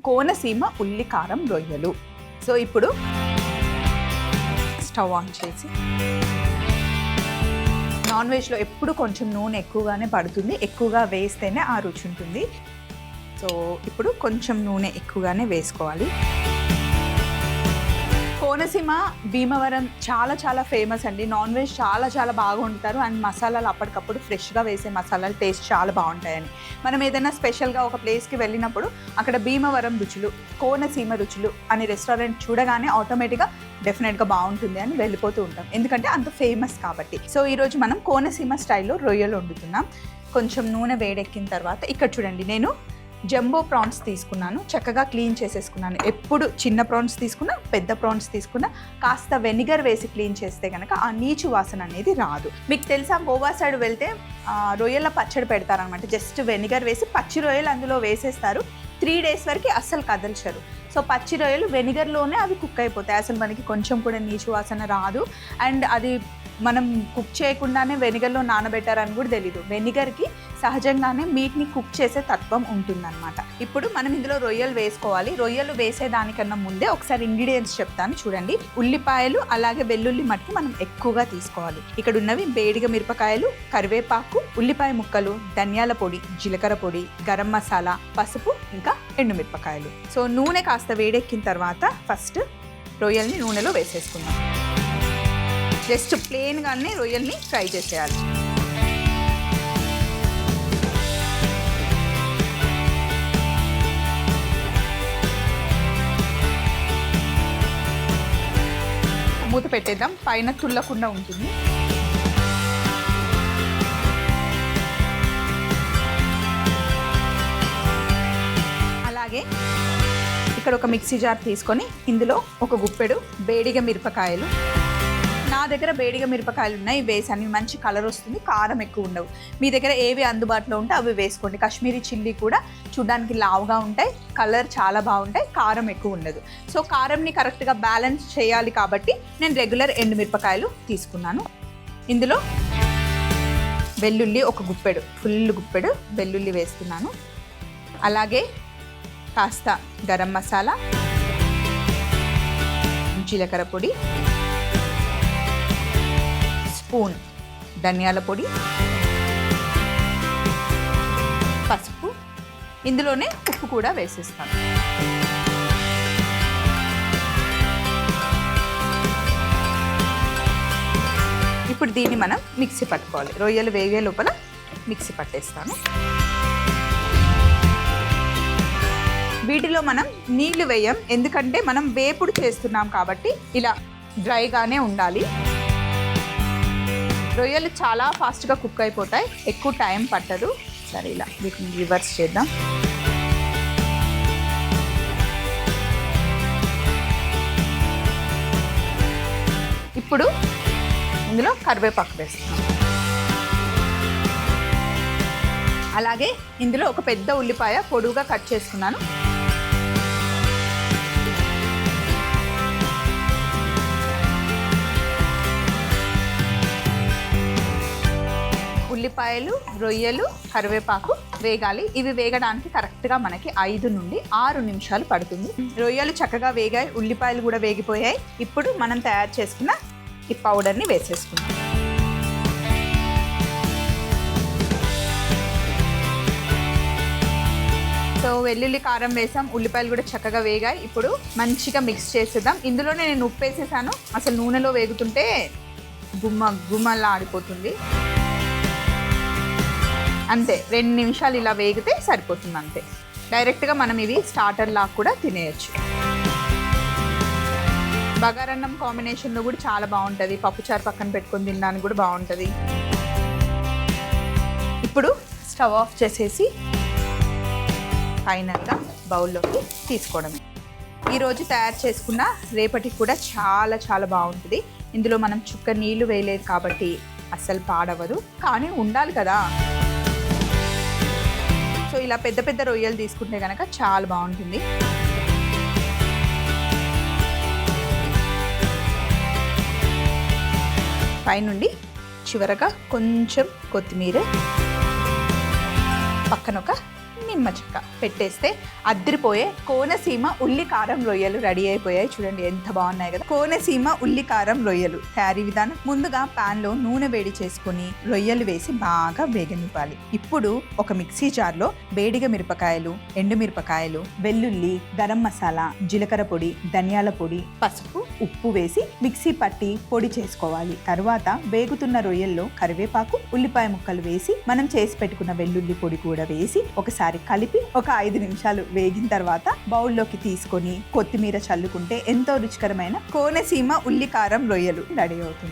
కోనసీమ ఉల్లి కారం రొయ్యలు. సో ఇప్పుడు స్టవ్ ఆన్ చేసి, నాన్ వెజ్లో ఎప్పుడు కొంచెం నూనె ఎక్కువగానే పడుతుంది, ఎక్కువగా వేస్తేనే ఆ రుచి ఉంటుంది. సో ఇప్పుడు కొంచెం నూనె ఎక్కువగానే వేసుకోవాలి. కోనసీమ భీమవరం చాలా చాలా ఫేమస్ అండి. నాన్ వెజ్ చాలా చాలా బాగా వండుతారు. అండ్ మసాలాలు అప్పటికప్పుడు ఫ్రెష్గా వేసే మసాలాలు టేస్ట్ చాలా బాగుంటాయని. మనం ఏదైనా స్పెషల్గా ఒక ప్లేస్కి వెళ్ళినప్పుడు అక్కడ భీమవరం రుచులు, కోనసీమ రుచులు అనే రెస్టారెంట్ చూడగానే ఆటోమేటిక్గా డెఫినెట్గా బాగుంటుంది అని వెళ్ళిపోతూ ఉంటాం, ఎందుకంటే అంత ఫేమస్ కాబట్టి. సో ఈరోజు మనం కోనసీమ స్టైల్లో రొయ్యలు వండుతున్నాం. కొంచెం నూనె వేడెక్కిన తర్వాత ఇక్కడ చూడండి, నేను జంబో ప్రాన్స్ తీసుకున్నాను, చక్కగా క్లీన్ చేసేసుకున్నాను. ఎప్పుడు చిన్న ప్రాన్స్ తీసుకున్నా, పెద్ద ప్రాన్స్ తీసుకున్నా కాస్త వెనిగర్ వేసి క్లీన్ చేస్తే కనుక ఆ నీచు వాసన అనేది రాదు. మీకు తెలుసా, గోవా సైడ్ వెళ్తే రొయ్యల పచ్చడి పెడతారనమాట. జస్ట్ వెనిగర్ వేసి పచ్చి రొయ్యలు అందులో వేసేస్తారు. 3 days వరకు అస్సలు కదల్చరు. సో పచ్చి రొయ్యలు వెనిగర్లోనే అవి కుక్ అయిపోతాయి. అసలు మనకి కొంచెం కూడా నీచు వాసన రాదు. అండ్ అది మనం కుక్ చేయకుండానే వెనిగర్లో నానబెట్టారని కూడా తెలీదు. వెనిగర్కి సహజంగానే మీట్ని కుక్ చేసే తత్వం ఉంటుందన్నమాట. ఇప్పుడు మనం ఇందులో రొయ్యలు వేసుకోవాలి. రొయ్యలు వేసేదానికన్నా ముందే ఒకసారి ఇంగ్రీడియంట్స్ చెప్తాను చూడండి. ఉల్లిపాయలు అలాగే వెల్లుల్లి మట్టుకు మనం ఎక్కువగా తీసుకోవాలి. ఇక్కడ ఉన్నవి వేడిగ మిరపకాయలు, కరివేపాకు, ఉల్లిపాయ ముక్కలు, ధనియాల పొడి, జీలకర్ర పొడి, గరం మసాలా, పసుపు, ఇంకా ఎండుమిరపకాయలు. సో నూనె కాస్త వేడెక్కిన తర్వాత ఫస్ట్ రొయ్యల్ని నూనెలో వేసేసుకుందాం. జస్ట్ ప్లెయిన్గానే రొయ్యల్ని ఫ్రై చేసేయాలి. మూత పెట్టేద్దాం, పైన తుల్లకుండా ఉంటుంది. అలాగే ఇక్కడ ఒక మిక్సీ జార్ తీసుకొని ఇందులో ఒక గుప్పెడు వేడిగ మిరపకాయలు, నా దగ్గర వేడిగ మిరపకాయలు ఉన్నాయి, వేసాను. మంచి కలర్ వస్తుంది, కారం ఎక్కువ ఉండవు. మీ దగ్గర ఏవి అందుబాటులో ఉంటే అవి వేసుకోండి. కాశ్మీరీ చిల్లీ కూడా చూడడానికి లావుగా ఉంటాయి, కలర్ చాలా బాగుంటాయి, కారం ఎక్కువ ఉండదు. సో కారంని కరెక్ట్గా బ్యాలెన్స్ చేయాలి కాబట్టి నేను రెగ్యులర్ ఎండుమిరపకాయలు తీసుకున్నాను. ఇందులో వెల్లుల్లి ఒక గుప్పెడు, ఫుల్ గుప్పెడు వెల్లుల్లి వేస్తున్నాను. అలాగే కాస్త గరం మసాలా, జీలకర్ర పొడి, స్పూన్ ధనియాల పొడి, పసుపు, ఇందులోనే ఉప్పు కూడా వేసేస్తాను. ఇప్పుడు దీన్ని మనం మిక్సీ పట్టుకోవాలి. రొయ్యలు వేగే లోపల మిక్సీ పట్టేస్తాను. వీటిలో మనం నీళ్లు వేయం, ఎందుకంటే మనం వేపుడు చేస్తున్నాం కాబట్టి ఇలా డ్రైగానే ఉండాలి. రొయ్యలు చాలా ఫాస్ట్గా కుక్ అయిపోతాయి, ఎక్కువ టైం పట్టదు. సరే, ఇలా వీటిని రివర్స్ చేద్దాం. ఇప్పుడు ఇందులో కరివేపాకు వేస్తాం. అలాగే ఇందులో ఒక పెద్ద ఉల్లిపాయ పొడువుగా కట్ చేసుకున్నాను. ఉల్లిపాయలు, రొయ్యలు, కరివేపాకు వేగాలి. ఇవి వేగడానికి కరెక్ట్గా మనకి 5 నుండి 6 నిమిషాలు పడుతుంది. రొయ్యలు చక్కగా వేగాయి, ఉల్లిపాయలు కూడా వేగిపోయాయి. ఇప్పుడు మనం తయారు చేసుకున్న ఈ పౌడర్ని వేసేసుకుందాం. సో వెల్లుల్లి కారం వేసాం, ఉల్లిపాయలు కూడా చక్కగా వేగాయి. ఇప్పుడు మంచిగా మిక్స్ చేసేద్దాం. ఇందులోనే నేను ఉప్పు వేసేసాను. అసలు నూనెలో వేగుతుంటే గుమ్మలా ఆడిపోతుంది. అంతే, 2 నిమిషాలు ఇలా వేగితే సరిపోతుంది. అంతే, డైరెక్ట్గా మనం ఇవి స్టార్టర్ లాగా కూడా తినేయచ్చు. బగారన్నం కాంబినేషన్లో కూడా చాలా బాగుంటుంది. పప్పుచారు పక్కన పెట్టుకొని తినడానికి కూడా బాగుంటుంది. ఇప్పుడు స్టవ్ ఆఫ్ చేసేసి ఫైనల్గా బౌల్లోకి తీసుకోవడమే. ఈరోజు తయారు చేసుకున్న రేపటికి కూడా చాలా చాలా బాగుంటుంది. ఇందులో మనం చుక్క నీళ్లు వేయలేదు కాబట్టి అస్సలు పాడవదు, కానీ ఉండాలి కదా. సో ఇలా పెద్ద పెద్ద రొయ్యలు తీసుకుంటే కనుక చాలా బాగుంటుంది. పైనుండి చివరగా కొంచెం కొత్తిమీర, పక్కన ఒక నిమ్మ చెక్క పెట్టేస్తే అద్దరిపోయే కోనసీమ ఉల్లి కారం రొయ్యలు రెడీ అయిపోయాయి. చూడండి ఎంత బాగున్నాయి కదా. కోనసీమ ఉల్లి కారం రొయ్యలు తయారీ విధానం: ముందుగా పాన్ లో నూనె వేడి చేసుకుని రొయ్యలు వేసి బాగా వేగనివ్వాలి. ఇప్పుడు ఒక మిక్సీ జార్ లో వేడిగా మిరపకాయలు, ఎండుమిరపకాయలు, వెల్లుల్లి, గరం మసాలా, జీలకర్ర పొడి, ధనియాల పొడి, పసుపు, ఉప్పు వేసి మిక్సీ పట్టి పొడి చేసుకోవాలి. తరువాత వేగుతున్న రొయ్యల్లో కరివేపాకు, ఉల్లిపాయ ముక్కలు వేసి మనం చేసి పెట్టుకున్న వెల్లుల్లి పొడి కూడా వేసి ఒకసారి కలిపి ఒక 5 నిమిషాలు వేగిన తర్వాత బౌల్లోకి తీసుకొని కొత్తిమీర చల్లుకుంటే ఎంతో రుచికరమైన కోనసీమ ఉల్లి కారం రొయ్యలు రెడీ అవుతుంది.